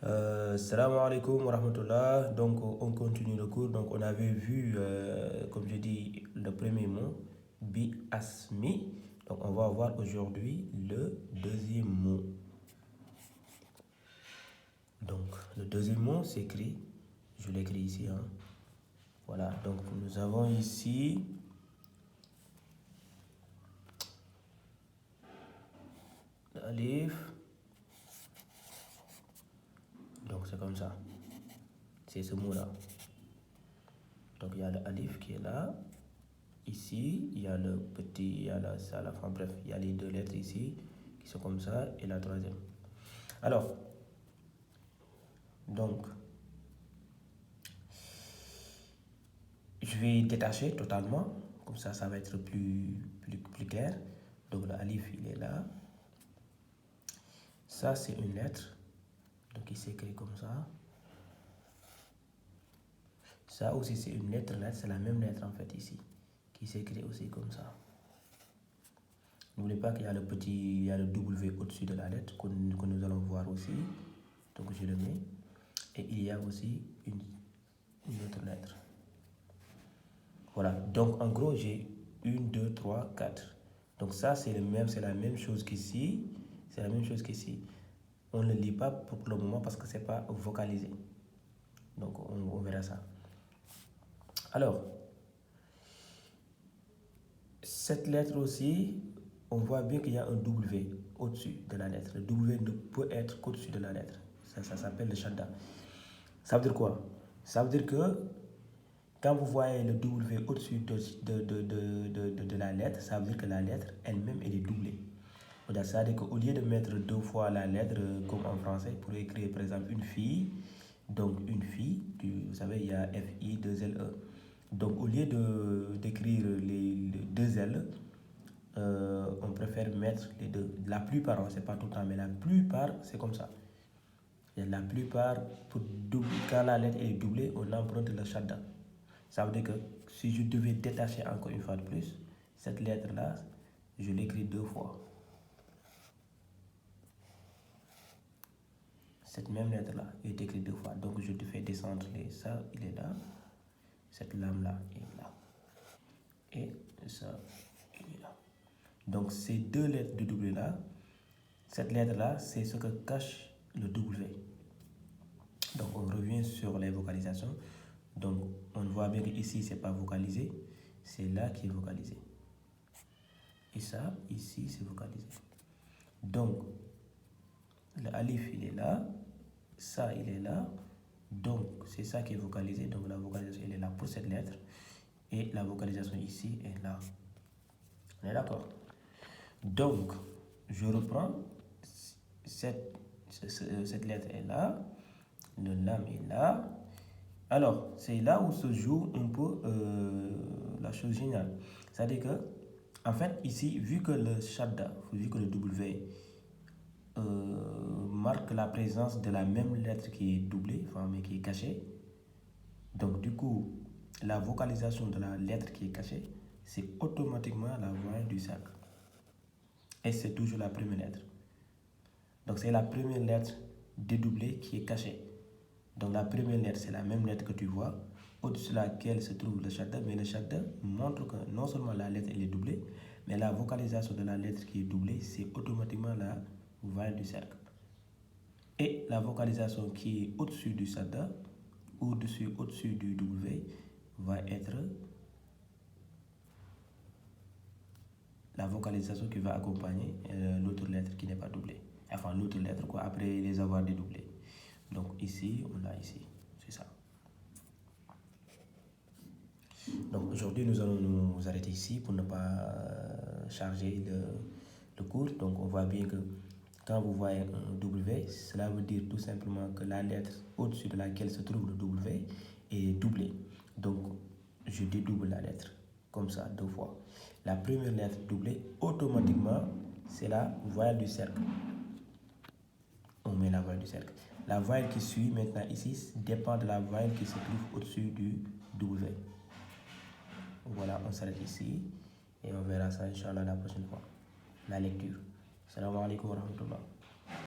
Salam alaikum wa rahmatullah. Donc, on continue le cours. Donc, on avait vu, comme je dis, le premier mot, bi asmi. Donc, on va voir aujourd'hui le deuxième mot. Donc, le deuxième mot s'écrit, je l'écris ici. Hein. Voilà, donc nous avons ici l'alif. Donc, c'est comme ça. C'est ce mot-là. Donc, il y a le alif qui est là. Ici, il y a le petit, il y a ça à la fin. Bref, il y a les deux lettres ici qui sont comme ça et la troisième. Alors, donc, je vais détacher totalement. Comme ça va être plus clair. Donc, le alif, il est là. Ça, c'est une lettre. Donc, il s'écrit comme ça. Ça aussi, c'est une lettre. C'est la même lettre, en fait, ici. Qui s'écrit aussi comme ça. N'oubliez pas qu'il y a le petit, il y a le W au-dessus de la lettre que nous allons voir aussi. Donc, je le mets. Et il y a aussi une autre lettre. Voilà. Donc, en gros, j'ai 1, 2, 3, 4. Donc, ça, c'est la même chose qu'ici. C'est la même chose qu'ici. On ne le lit pas pour le moment parce que ce n'est pas vocalisé. Donc, on verra ça. Alors, cette lettre aussi, on voit bien qu'il y a un W au-dessus de la lettre. Le W ne peut être qu'au-dessus de la lettre. Ça s'appelle le shadda. Ça veut dire quoi? Ça veut dire que quand vous voyez le W au-dessus de la lettre, ça veut dire que la lettre elle-même, elle est doublée. C'est-à-dire qu'au lieu de mettre deux fois la lettre, comme en français, pour écrire par exemple une fille, donc une fille, vous savez, il y a F-I, 2-L-E. Donc au lieu d'écrire les deux L, on préfère mettre les deux. La plupart, c'est pas tout le temps, mais la plupart, c'est comme ça. Et la plupart, quand la lettre est doublée, on emprunte le shadda. Ça veut dire que si je devais détacher encore une fois de plus, cette lettre-là, je l'écris deux fois. Cette même lettre-là est écrite deux fois. Donc, je te fais descendre ça, il est là. Cette lame-là est là. Et ça, il est là. Donc, ces deux lettres de W-là, cette lettre-là, c'est ce que cache le W. Donc, on revient sur les vocalisations. Donc, on voit bien qu'ici, ce n'est pas vocalisé. C'est là qui est vocalisé. Et ça, ici, c'est vocalisé. Donc, le alif, il est là. Ça, il est là. Donc, c'est ça qui est vocalisé. Donc, la vocalisation, elle est là pour cette lettre. Et la vocalisation ici est là. On est d'accord? Donc, je reprends. Cette lettre est là. Le lam est là. Alors, c'est là où se joue un peu la chose géniale. C'est-à-dire que, en fait, ici, vu que le shadda, vu que le W marque la présence de la même lettre qui est doublée, enfin, mais qui est cachée, donc du coup, la vocalisation de la lettre qui est cachée, c'est automatiquement la voyelle du cercle. Et c'est toujours la première lettre. Donc, c'est la première lettre dédoublée qui est cachée. Donc la première lettre, c'est la même lettre que tu vois, au-dessus de laquelle se trouve le shadda, mais le shadda montre que non seulement la lettre elle est doublée, mais la vocalisation de la lettre qui est doublée, c'est automatiquement la voyelle du cercle. Et la vocalisation qui est au-dessus du shadda, au-dessus du W, va être la vocalisation qui va accompagner l'autre lettre qui n'est pas doublée. Enfin, l'autre lettre, quoi, après les avoir dédoublées. Donc ici, on a ici, c'est ça. Donc aujourd'hui, nous allons nous arrêter ici pour ne pas charger le cours. Donc on voit bien que quand vous voyez un W, cela veut dire tout simplement que la lettre au-dessus de laquelle se trouve le W est doublée. Donc je dédouble la lettre, comme ça, deux fois. La première lettre doublée, automatiquement, c'est la voyelle du cercle. On met la voyelle du cercle. La voyelle qui suit maintenant ici dépend de la voyelle qui se trouve au-dessus du W. Voilà, on s'arrête ici et on verra ça, Inch'Allah, la prochaine fois. La lecture. Salam alaikum wa rahmatullah.